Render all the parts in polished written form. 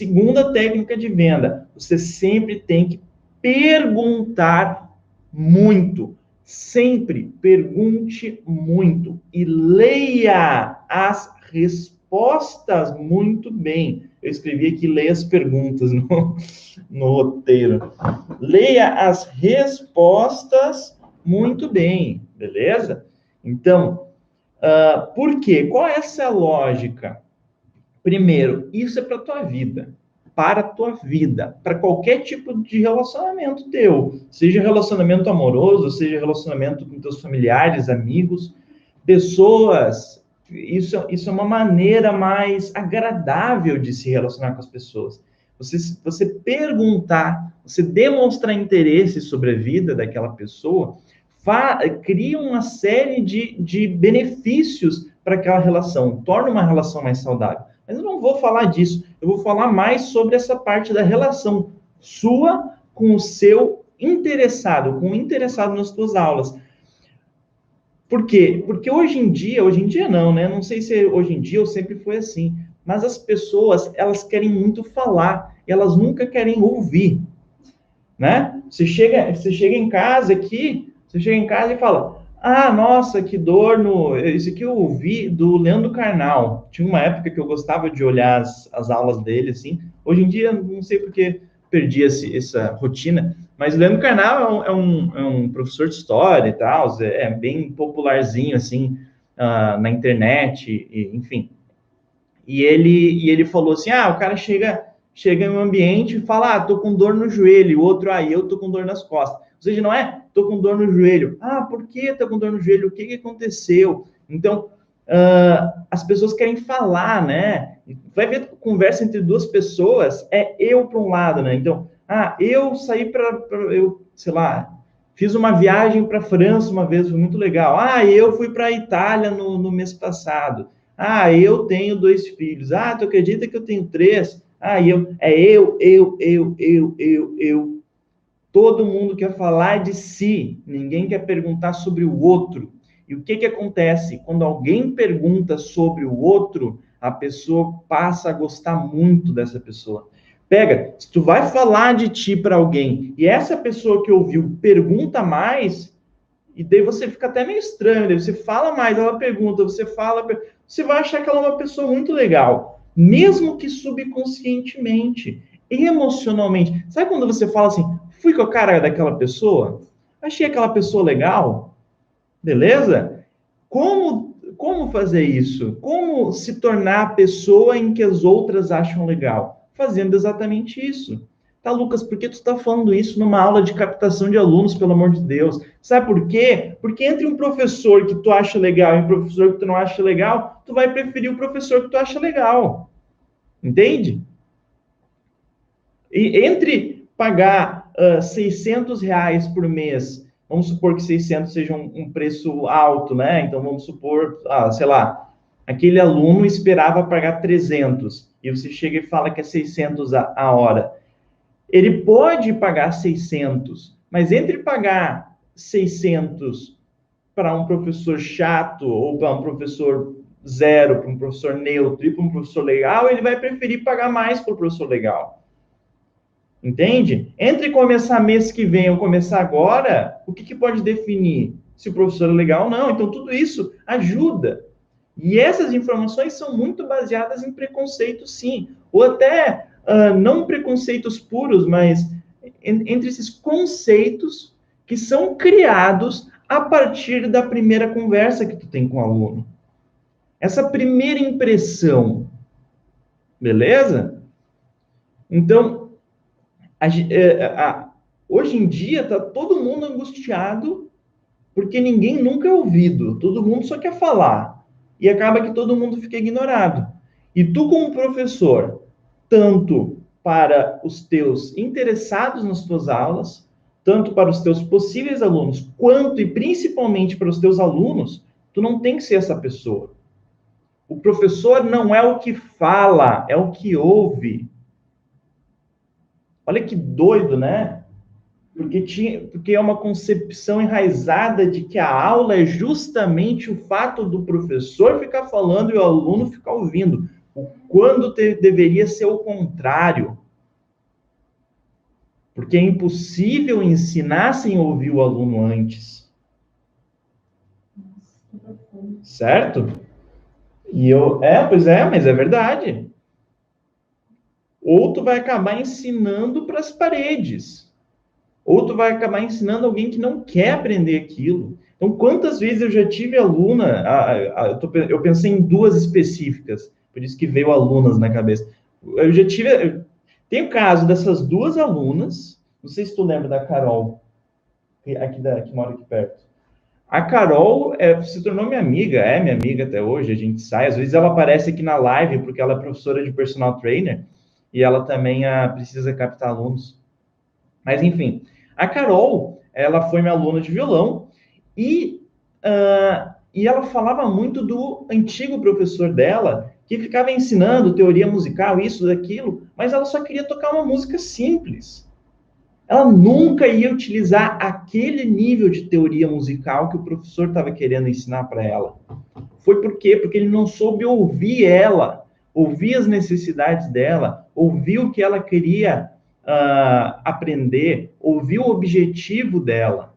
Segunda técnica de venda, você sempre tem que perguntar muito. Sempre pergunte muito e leia as respostas muito bem. Eu escrevi aqui, leia as perguntas no roteiro. Leia as respostas muito bem, beleza? Então, por quê? Qual é essa lógica? Primeiro, isso é para a tua vida. Para a tua vida. Para qualquer tipo de relacionamento teu. Seja relacionamento amoroso, seja relacionamento com teus familiares, amigos, pessoas. Isso é uma maneira mais agradável de se relacionar com as pessoas. Você perguntar, você demonstrar interesse sobre a vida daquela pessoa, cria uma série de benefícios para aquela relação, torna uma relação mais saudável. Mas eu não vou falar disso, eu vou falar mais sobre essa parte da relação sua com o seu interessado, com o interessado nas suas aulas. Por quê? Porque hoje em dia não, né? Não sei se hoje em dia ou sempre foi assim, mas as pessoas, elas querem muito falar, elas nunca querem ouvir, né? Você chega em casa aqui, você chega em casa e fala: ah, nossa, que dor no... Isso aqui eu ouvi do Leandro Carnal. Tinha uma época que eu gostava de olhar as aulas dele, assim. Hoje em dia, não sei porque perdi essa rotina, mas o Leandro Carnal é um professor de história e tal, é bem popularzinho, assim, na internet, enfim. E ele falou assim, o cara chega em um ambiente e fala, tô com dor no joelho, o outro, eu tô com dor nas costas. Ou seja, não é, tô com dor no joelho. Por que tá com dor no joelho? O que aconteceu? Então, as pessoas querem falar, né? Vai ver conversa entre duas pessoas, é eu para um lado, né? Então, eu saí eu, sei lá, fiz uma viagem para a França uma vez, foi muito legal. Eu fui para a Itália no mês passado. Eu tenho 2 filhos. Tu acredita que eu tenho 3? Eu. Todo mundo quer falar de si, ninguém quer perguntar sobre o outro. E o que acontece? Quando alguém pergunta sobre o outro, a pessoa passa a gostar muito dessa pessoa. Pega, se tu vai falar de ti para alguém e essa pessoa que ouviu pergunta mais, e daí você fica até meio estranho, daí você fala mais, ela pergunta, você fala, você vai achar que ela é uma pessoa muito legal, mesmo que subconscientemente, emocionalmente. Sabe quando você fala assim, fui com a cara daquela pessoa, achei aquela pessoa legal, beleza? Como fazer isso? Como se tornar a pessoa em que as outras acham legal? Fazendo exatamente isso. Tá, Lucas, por que tu está falando isso numa aula de captação de alunos, pelo amor de Deus? Sabe por quê? Porque entre um professor que tu acha legal e um professor que tu não acha legal, tu vai preferir o professor que tu acha legal. Entende? E entre pagar R$ 600 por mês, vamos supor que 600 seja um preço alto, né? Então, vamos supor, sei lá, aquele aluno esperava pagar 300 e você chega e fala que é 600 a hora. Ele pode pagar 600, mas entre pagar 600 para um professor chato ou para um professor zero, para um professor neutro e para um professor legal, ele vai preferir pagar mais para o professor legal. Entende? Entre começar mês que vem ou começar agora, o que pode definir se o professor é legal ou não? Então, tudo isso ajuda. E essas informações são muito baseadas em preconceitos, sim. Ou até, não preconceitos puros, mas entre esses conceitos que são criados a partir da primeira conversa que tu tem com o aluno. Essa primeira impressão. Beleza? Então, hoje em dia está todo mundo angustiado porque ninguém nunca é ouvido, todo mundo só quer falar e acaba que todo mundo fica ignorado. E tu, como professor, tanto para os teus interessados nas tuas aulas, tanto para os teus possíveis alunos, quanto e principalmente para os teus alunos, tu não tem que ser essa pessoa. O professor não é o que fala, é o que ouve. Olha que doido, né? Porque é uma concepção enraizada de que a aula é justamente o fato do professor ficar falando e o aluno ficar ouvindo. Quando deveria ser o contrário. Porque é impossível ensinar sem ouvir o aluno antes. Certo? Pois é, mas é verdade. Ou tu vai acabar ensinando para as paredes. Ou tu vai acabar ensinando alguém que não quer aprender aquilo. Então, quantas vezes eu já tive aluna, eu pensei em duas específicas, por isso que veio alunas na cabeça. Tem o caso dessas duas alunas, não sei se tu lembra da Carol, que mora aqui perto. A Carol se tornou minha amiga, é minha amiga até hoje, a gente sai, às vezes ela aparece aqui na live, porque ela é professora de personal trainer, e ela também precisa captar alunos. Mas, enfim, a Carol, ela foi minha aluna de violão, e ela falava muito do antigo professor dela, que ficava ensinando teoria musical, isso, daquilo, mas ela só queria tocar uma música simples. Ela nunca ia utilizar aquele nível de teoria musical que o professor estava querendo ensinar para ela. Foi por quê? Porque ele não soube ouvir ela, ouvir as necessidades dela, ouvir o que ela queria aprender, ouvir o objetivo dela.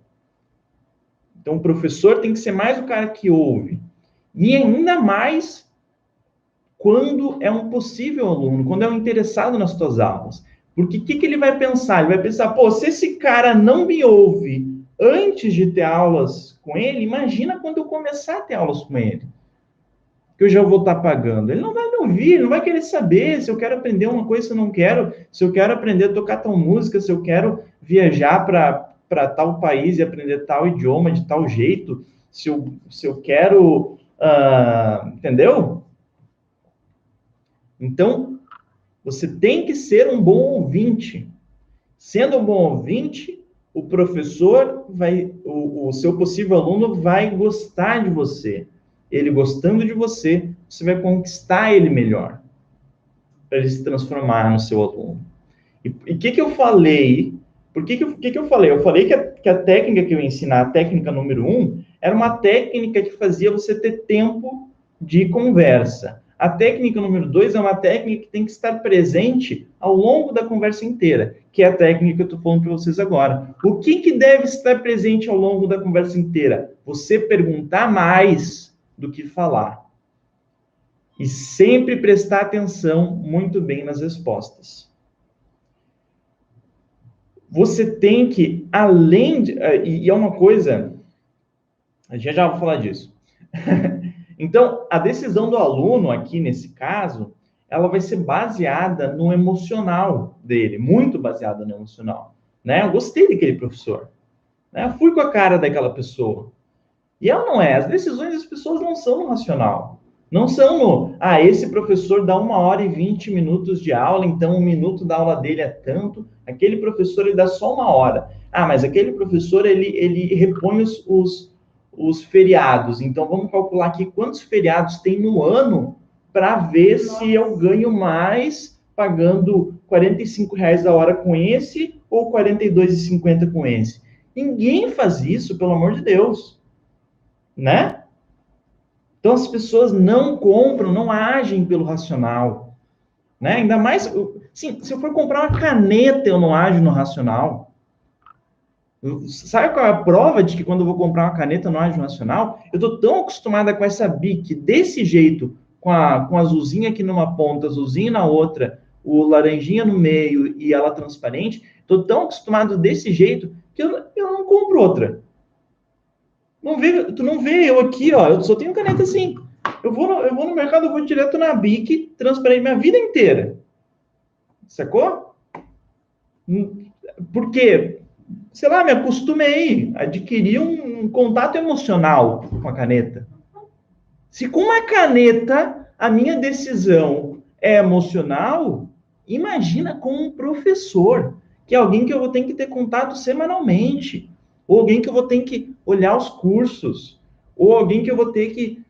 Então, o professor tem que ser mais o cara que ouve. E ainda mais quando é um possível aluno, quando é um interessado nas tuas aulas. Porque o que ele vai pensar? Ele vai pensar, pô, se esse cara não me ouve antes de ter aulas com ele, imagina quando eu começar a ter aulas com ele, que eu já vou estar pagando. Ele não vai me ouvir, ele não vai querer saber se eu quero aprender uma coisa, se eu não quero, se eu quero aprender a tocar tal música, se eu quero viajar para tal país e aprender tal idioma de tal jeito, se eu quero... entendeu? Então, você tem que ser um bom ouvinte. Sendo um bom ouvinte, o professor o seu possível aluno vai gostar de você. Ele gostando de você, você vai conquistar ele melhor, para ele se transformar no seu aluno. E o que eu falei? Por que eu falei? Eu falei que a técnica que eu ia ensinar, a técnica número 1, era uma técnica que fazia você ter tempo de conversa. A técnica número 2 é uma técnica que tem que estar presente ao longo da conversa inteira, que é a técnica que eu estou falando para vocês agora. O que deve estar presente ao longo da conversa inteira? Você perguntar mais do que falar. E sempre prestar atenção muito bem nas respostas. Você tem que, além de... E é uma coisa... A gente já vai falar disso. Então, a decisão do aluno aqui, nesse caso, ela vai ser baseada no emocional dele, muito baseada no emocional. Né? Eu gostei daquele professor. Né? Eu fui com a cara daquela pessoa. E ela não é. As decisões das pessoas não são no racional. Não são no... esse professor dá 1h20 de aula, então 1 minuto da aula dele é tanto. Aquele professor, ele dá só 1 hora. Mas aquele professor, ele repõe os feriados. Então, vamos calcular aqui quantos feriados tem no ano para ver se eu ganho mais pagando R$45 a hora com esse ou R$42,50 com esse. Ninguém faz isso, pelo amor de Deus. Né? Então, as pessoas não compram, não agem pelo racional. Né? Ainda mais... Sim, se eu for comprar uma caneta, eu não ajo no racional. Sabe qual é a prova de que quando eu vou comprar uma caneta no Ágio Nacional, eu estou tão acostumada com essa Bic desse jeito, com azulzinha aqui numa ponta, azulzinha na outra, o laranjinha no meio e ela transparente, estou tão acostumado desse jeito que eu não compro outra. Tu não vê eu aqui, ó, eu só tenho caneta assim. Eu vou no mercado, eu vou direto na Bic, transparente minha vida inteira. Sacou? Por quê? Sei lá, me acostumei, adquiri um contato emocional com a caneta. Se com uma caneta a minha decisão é emocional, imagina com um professor, que é alguém que eu vou ter que ter contato semanalmente, ou alguém que eu vou ter que olhar os cursos, ou alguém que eu vou ter que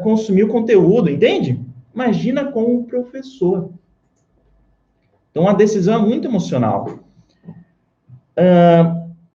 consumir o conteúdo, entende? Imagina com um professor. Então, a decisão é muito emocional.